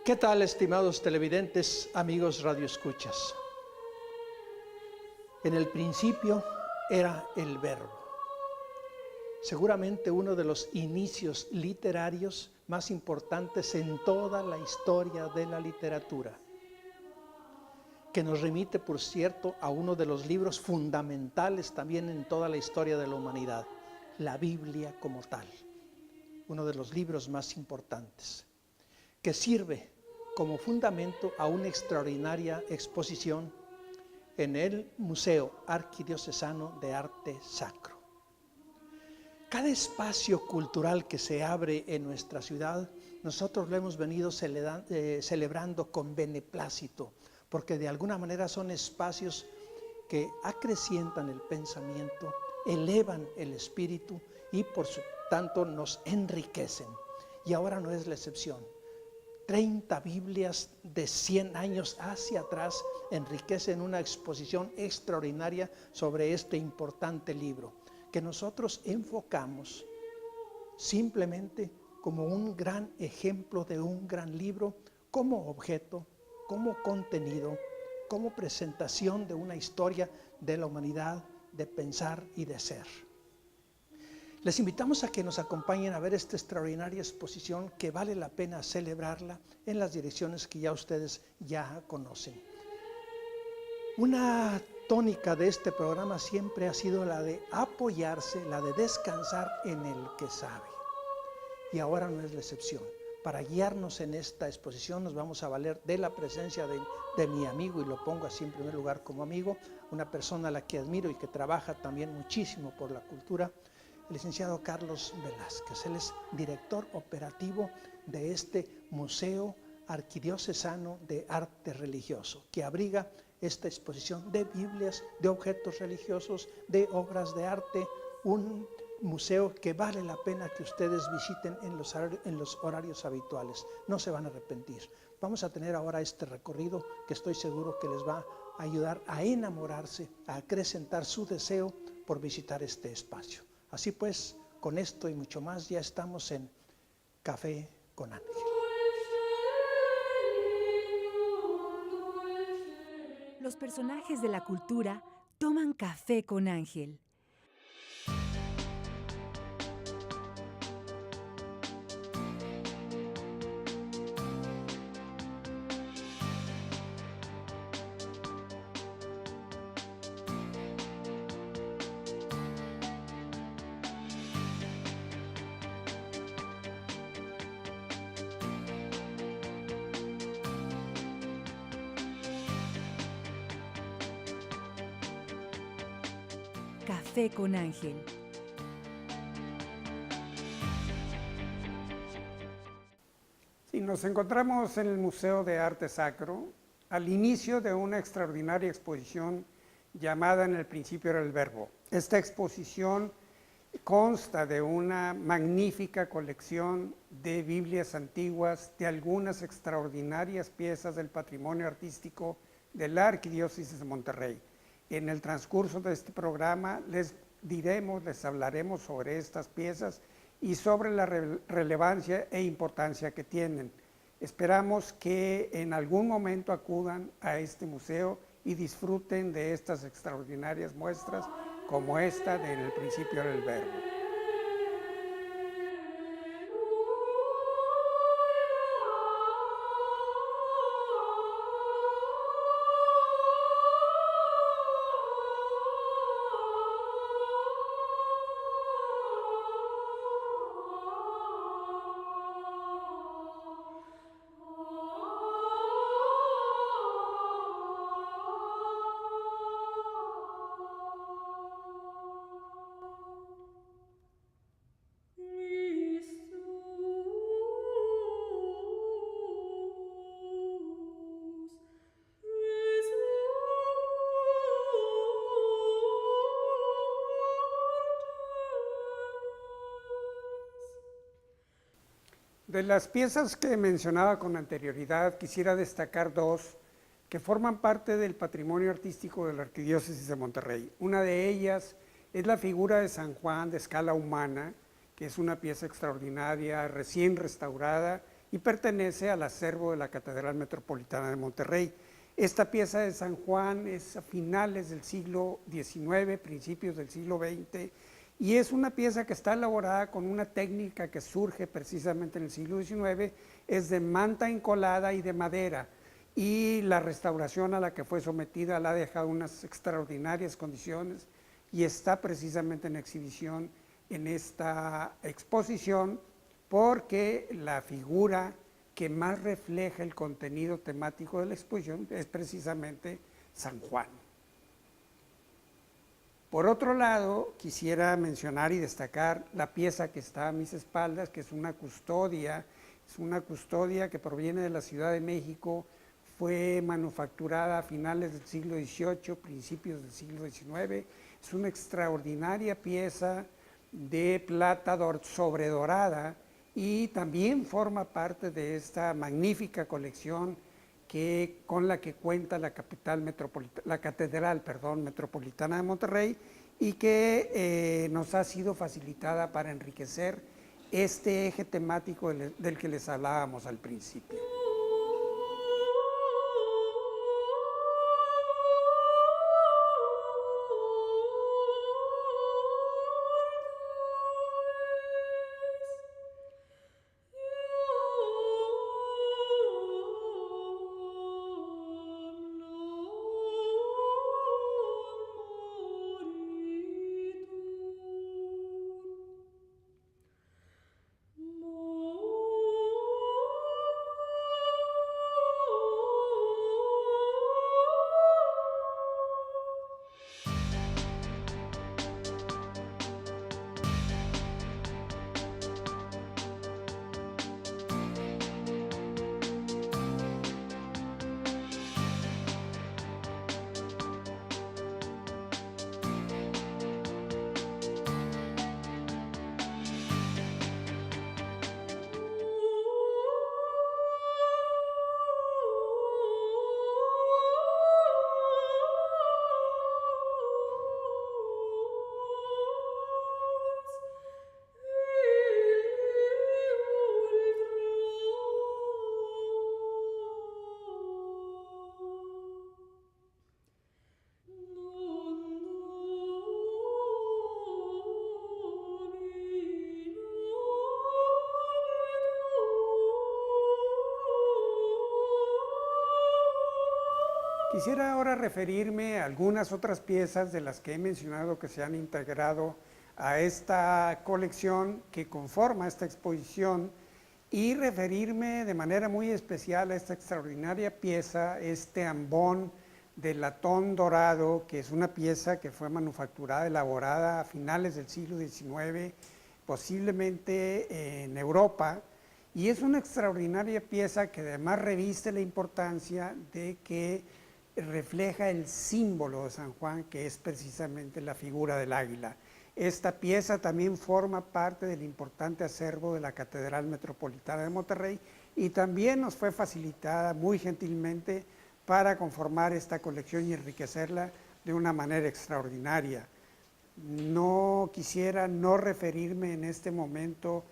¿Qué tal, estimados televidentes, amigos radioescuchas? En el principio era el Verbo. Seguramente uno de los inicios literarios más importantes en toda la historia de la literatura, que nos remite, por cierto, a uno de los libros fundamentales también en toda la historia de la humanidad, la Biblia como tal, uno de los libros más importantes, que sirve como fundamento a una extraordinaria exposición en el Museo Arquidiocesano de Arte Sacro. Cada espacio cultural que se abre en nuestra ciudad, nosotros lo hemos venido celebrando con beneplácito, porque de alguna manera son espacios que acrecientan el pensamiento, elevan el espíritu y por su tanto nos enriquecen. Y ahora no es la excepción. 30 Biblias de 100 años hacia atrás enriquecen una exposición extraordinaria sobre este importante libro, que nosotros enfocamos simplemente como un gran ejemplo de un gran libro, como objeto, como contenido, como presentación de una historia de la humanidad, de pensar y de ser. Les invitamos a que nos acompañen a ver esta extraordinaria exposición que vale la pena celebrarla en las direcciones que ya ustedes ya conocen. Una tónica de este programa siempre ha sido la de apoyarse, la de descansar en el que sabe. Y ahora no es la excepción. Para guiarnos en esta exposición nos vamos a valer de la presencia de mi amigo, y lo pongo así en primer lugar como amigo, una persona a la que admiro y que trabaja también muchísimo por la cultura, el licenciado Carlos Velázquez. Él es director operativo de este Museo Arquidiocesano de Arte Religioso, que abriga esta exposición de Biblias, de objetos religiosos, de obras de arte, un museo que vale la pena que ustedes visiten en los horarios habituales. No se van a arrepentir. Vamos a tener ahora este recorrido que estoy seguro que les va a ayudar a enamorarse, a acrecentar su deseo por visitar este espacio. Así pues, con esto y mucho más, ya estamos en Café con Ángel. Los personajes de la cultura toman café con Ángel. Café con Ángel. Sí, nos encontramos en el Museo de Arte Sacro, al inicio de una extraordinaria exposición llamada En el principio era el Verbo. Esta exposición consta de una magnífica colección de Biblias antiguas, de algunas extraordinarias piezas del patrimonio artístico de la Arquidiócesis de Monterrey. En el transcurso de este programa les hablaremos sobre estas piezas y sobre la relevancia e importancia que tienen. Esperamos que en algún momento acudan a este museo y disfruten de estas extraordinarias muestras como esta de En el principio era el Verbo. De las piezas que mencionaba con anterioridad, quisiera destacar dos que forman parte del patrimonio artístico de la Arquidiócesis de Monterrey. Una de ellas es la figura de San Juan de escala humana, que es una pieza extraordinaria, recién restaurada y pertenece al acervo de la Catedral Metropolitana de Monterrey. Esta pieza de San Juan es a finales del siglo XIX, principios del siglo XX, y es una pieza que está elaborada con una técnica que surge precisamente en el siglo XIX, es de manta encolada y de madera, y la restauración a la que fue sometida la ha dejado unas extraordinarias condiciones y está precisamente en exhibición en esta exposición, porque la figura que más refleja el contenido temático de la exposición es precisamente San Juan. Por otro lado, quisiera mencionar y destacar la pieza que está a mis espaldas, que es una custodia que proviene de la Ciudad de México, fue manufacturada a finales del siglo XVIII, principios del siglo XIX, es una extraordinaria pieza de plata sobredorada y también forma parte de esta magnífica colección con la que cuenta la Catedral Metropolitana de Monterrey y que nos ha sido facilitada para enriquecer este eje temático del que les hablábamos al principio. Quisiera ahora referirme a algunas otras piezas de las que he mencionado que se han integrado a esta colección que conforma esta exposición y referirme de manera muy especial a esta extraordinaria pieza, este ambón de latón dorado, que es una pieza que fue manufacturada, elaborada a finales del siglo XIX, posiblemente en Europa, y es una extraordinaria pieza que además reviste la importancia de que refleja el símbolo de San Juan, que es precisamente la figura del águila. Esta pieza también forma parte del importante acervo de la Catedral Metropolitana de Monterrey y también nos fue facilitada muy gentilmente para conformar esta colección y enriquecerla de una manera extraordinaria. No quisiera no referirme en este momento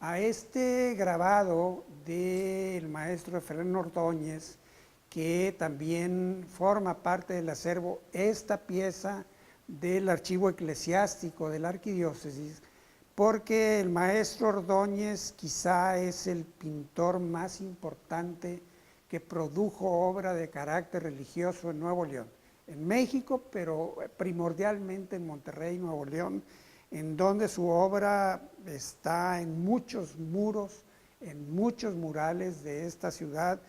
a este grabado del maestro Fernando Ordóñez, que también forma parte del acervo, esta pieza del archivo eclesiástico de la arquidiócesis, porque el maestro Ordóñez quizá es el pintor más importante que produjo obra de carácter religioso en Nuevo León, en México, pero primordialmente en Monterrey, Nuevo León, en donde su obra está en muchos muros, en muchos murales de esta ciudad,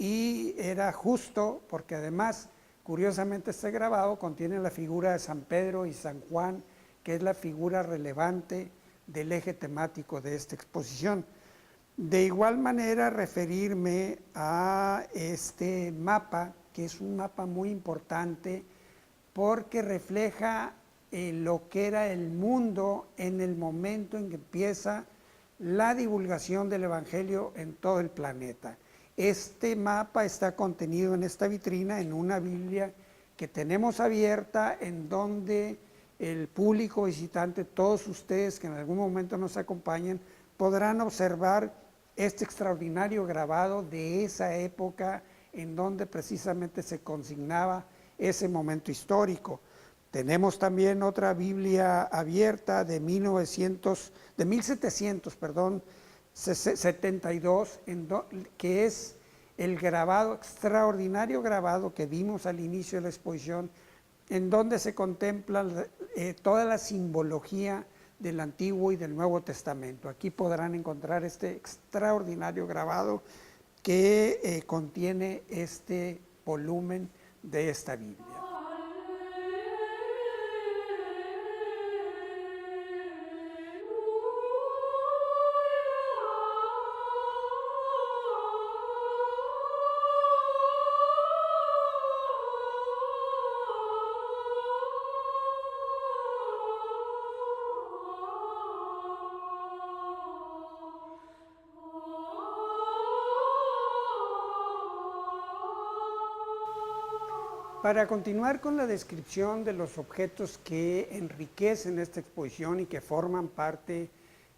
y era justo porque además, curiosamente, este grabado contiene la figura de San Pedro y San Juan, que es la figura relevante del eje temático de esta exposición. De igual manera, referirme a este mapa, que es un mapa muy importante porque refleja lo que era el mundo en el momento en que empieza la divulgación del Evangelio en todo el planeta. Este mapa está contenido en esta vitrina, en una Biblia que tenemos abierta, en donde el público visitante, todos ustedes que en algún momento nos acompañen, podrán observar este extraordinario grabado de esa época en donde precisamente se consignaba ese momento histórico. Tenemos también otra Biblia abierta de 1772, que es el grabado, extraordinario grabado que vimos al inicio de la exposición, en donde se contempla toda la simbología del Antiguo y del Nuevo Testamento. Aquí podrán encontrar este extraordinario grabado que contiene este volumen de esta Biblia. Para continuar con la descripción de los objetos que enriquecen esta exposición y que forman parte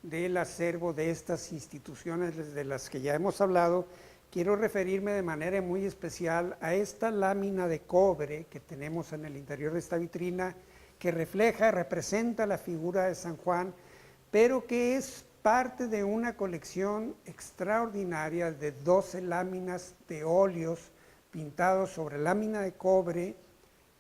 del acervo de estas instituciones de las que ya hemos hablado, quiero referirme de manera muy especial a esta lámina de cobre que tenemos en el interior de esta vitrina, que representa la figura de San Juan, pero que es parte de una colección extraordinaria de 12 láminas de óleos pintados sobre lámina de cobre,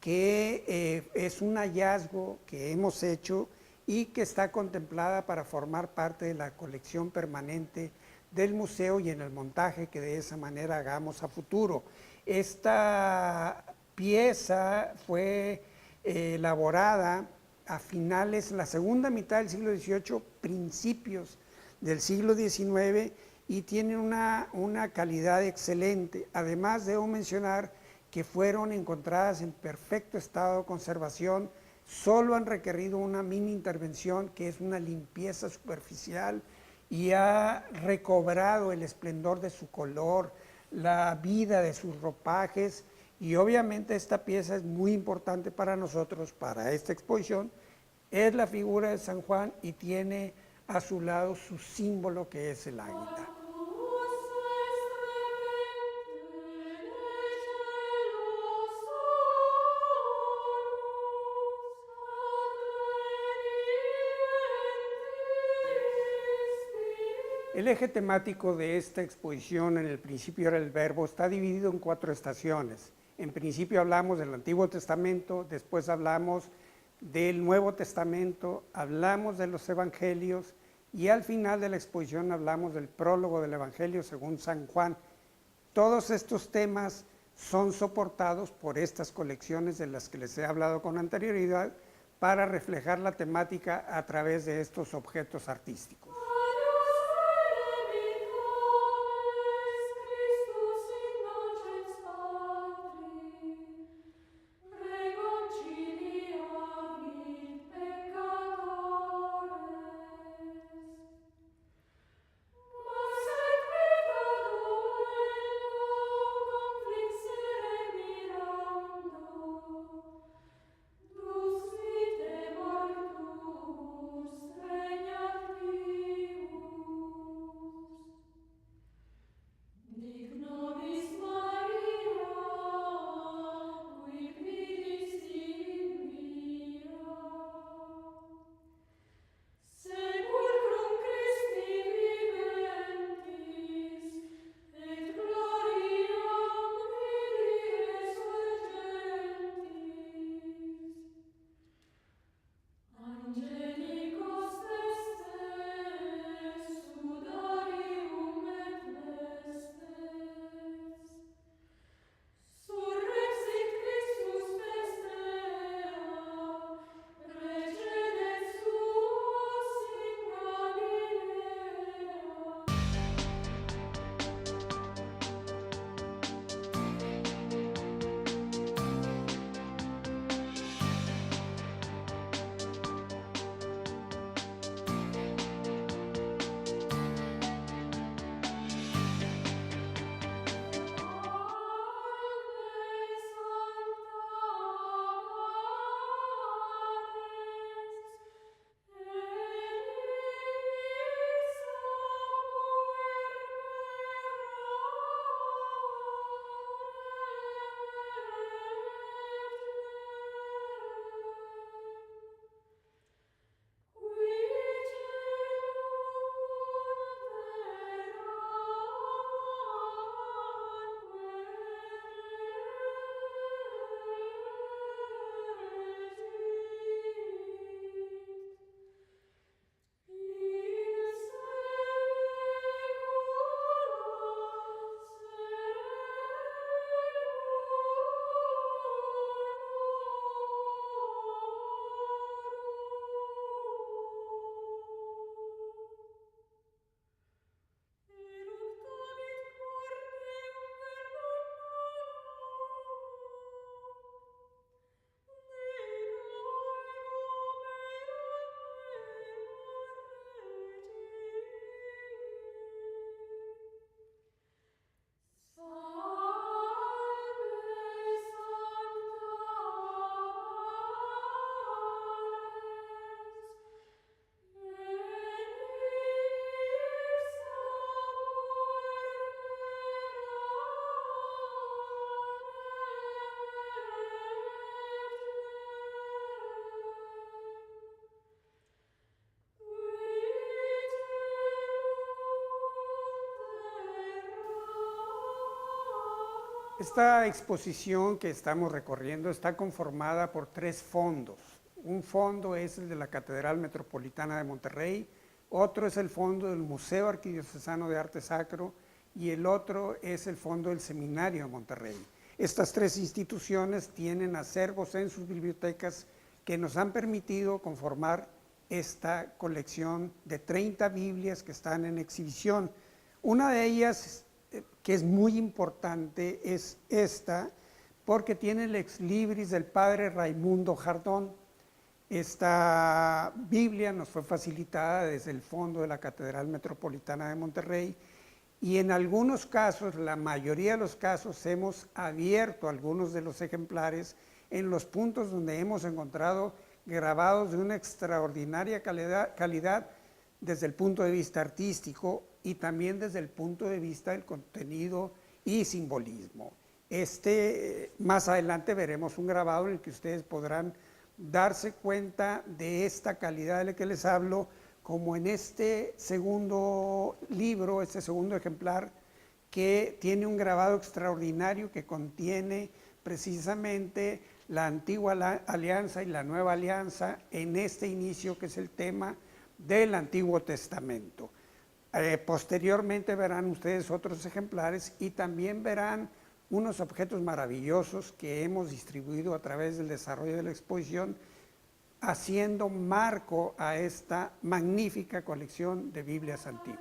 que es un hallazgo que hemos hecho y que está contemplada para formar parte de la colección permanente del museo y en el montaje que de esa manera hagamos a futuro. Esta pieza fue elaborada a finales, la segunda mitad del siglo XVIII, principios del siglo XIX, y tienen una calidad excelente. Además, debo mencionar que fueron encontradas en perfecto estado de conservación, solo han requerido una mini intervención, que es una limpieza superficial, y ha recobrado el esplendor de su color, la vida de sus ropajes, y obviamente esta pieza es muy importante para nosotros, para esta exposición. Es la figura de San Juan y tiene a su lado su símbolo, que es el águila. El eje temático de esta exposición, en el principio era el Verbo, está dividido en 4 estaciones. En principio hablamos del Antiguo Testamento, después hablamos del Nuevo Testamento, hablamos de los Evangelios y al final de la exposición hablamos del prólogo del Evangelio según San Juan. Todos estos temas son soportados por estas colecciones de las que les he hablado con anterioridad para reflejar la temática a través de estos objetos artísticos. Esta exposición que estamos recorriendo está conformada por 3 fondos. Un fondo es el de la Catedral Metropolitana de Monterrey, otro es el fondo del Museo Arquidiocesano de Arte Sacro y el otro es el fondo del Seminario de Monterrey. Estas 3 instituciones tienen acervos en sus bibliotecas que nos han permitido conformar esta colección de 30 Biblias que están en exhibición. Una de ellas, que es muy importante, es esta, porque tiene el ex libris del padre Raimundo Jardón. Esta Biblia nos fue facilitada desde el fondo de la Catedral Metropolitana de Monterrey y en algunos casos, la mayoría de los casos, hemos abierto algunos de los ejemplares en los puntos donde hemos encontrado grabados de una extraordinaria calidad desde el punto de vista artístico y también desde el punto de vista del contenido y simbolismo. Más adelante veremos un grabado en el que ustedes podrán darse cuenta de esta calidad de la que les hablo, como en este segundo libro, este segundo ejemplar, que tiene un grabado extraordinario que contiene precisamente la antigua alianza y la nueva alianza en este inicio que es el tema del Antiguo Testamento. Posteriormente verán ustedes otros ejemplares y también verán unos objetos maravillosos que hemos distribuido a través del desarrollo de la exposición, haciendo marco a esta magnífica colección de Biblias antiguas.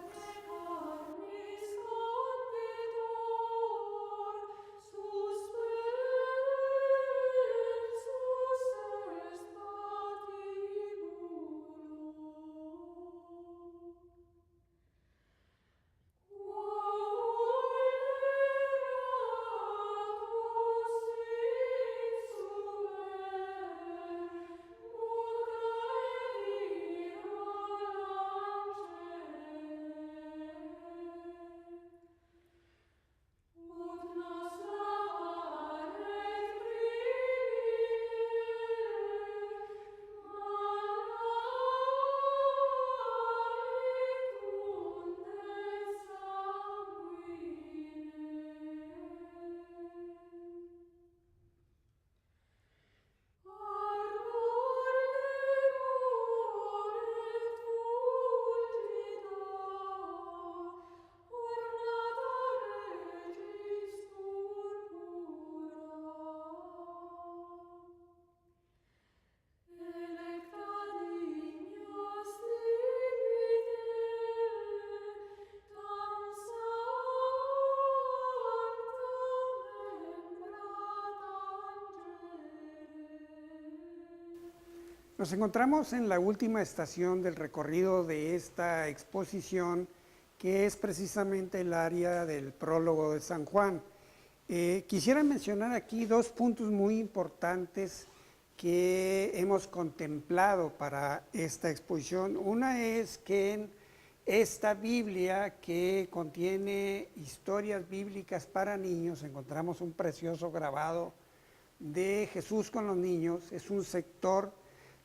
Nos encontramos en la última estación del recorrido de esta exposición, que es precisamente el área del prólogo de San Juan. Quisiera mencionar aquí 2 puntos muy importantes que hemos contemplado para esta exposición. Una es que en esta Biblia, que contiene historias bíblicas para niños, encontramos un precioso grabado de Jesús con los niños. Es un sector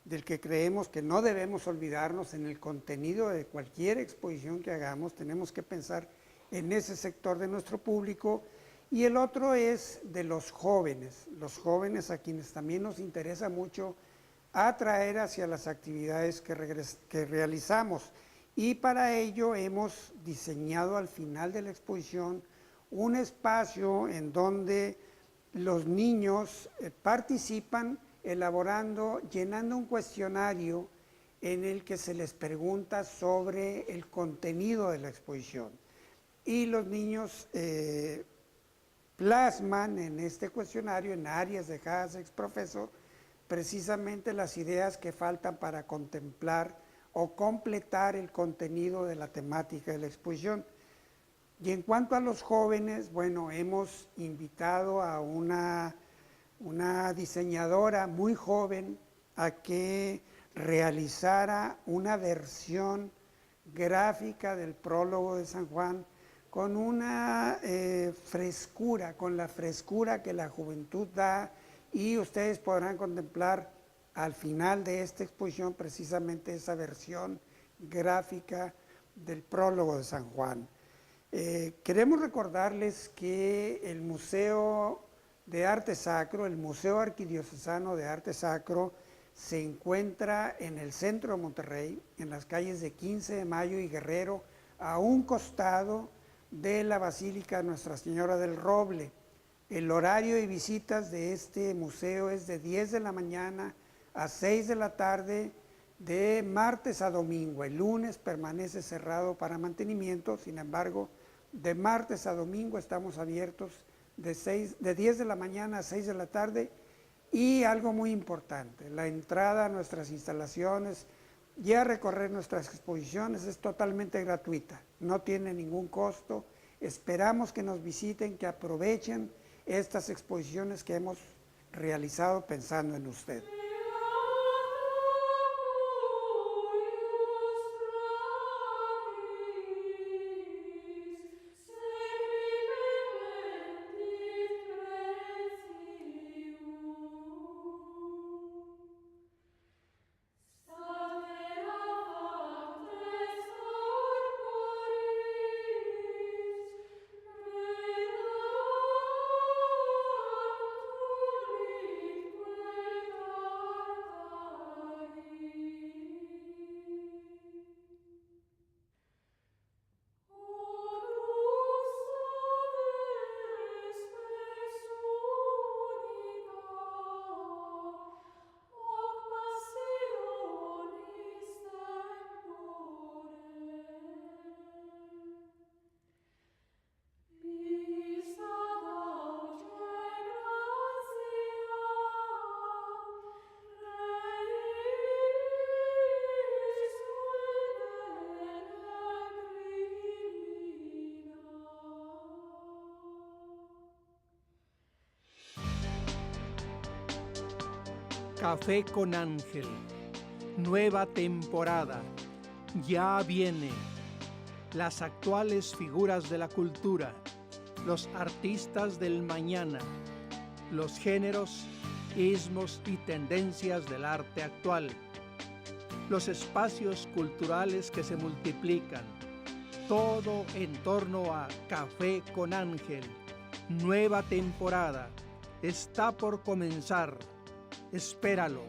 del que creemos que no debemos olvidarnos en el contenido de cualquier exposición que hagamos. Tenemos que pensar en ese sector de nuestro público. Y el otro es de los jóvenes a quienes también nos interesa mucho atraer hacia las actividades que realizamos. Y para ello hemos diseñado al final de la exposición un espacio en donde los niños participan llenando un cuestionario en el que se les pregunta sobre el contenido de la exposición. Y los niños plasman en este cuestionario, en áreas dejadas ex profeso, precisamente las ideas que faltan para contemplar o completar el contenido de la temática de la exposición. Y en cuanto a los jóvenes, bueno, hemos invitado a una diseñadora muy joven a que realizara una versión gráfica del prólogo de San Juan con una frescura, con la frescura que la juventud da, y ustedes podrán contemplar al final de esta exposición precisamente esa versión gráfica del prólogo de San Juan. Queremos recordarles que el Museo de Arte Sacro, el Museo Arquidiocesano de Arte Sacro, se encuentra en el centro de Monterrey, en las calles de 15 de Mayo y Guerrero, a un costado de la Basílica Nuestra Señora del Roble. El horario y visitas de este museo es de 10 de la mañana a 6 de la tarde, de martes a domingo. El lunes permanece cerrado para mantenimiento, sin embargo, de martes a domingo estamos abiertos de 10 de la mañana a 6 de la tarde. Y algo muy importante, la entrada a nuestras instalaciones y a recorrer nuestras exposiciones es totalmente gratuita, no tiene ningún costo. Esperamos que nos visiten, que aprovechen estas exposiciones que hemos realizado pensando en usted. Café con Ángel, nueva temporada, ya viene. Las actuales figuras de la cultura, los artistas del mañana, los géneros, ismos y tendencias del arte actual, los espacios culturales que se multiplican, todo en torno a Café con Ángel, nueva temporada, está por comenzar. Espéralo.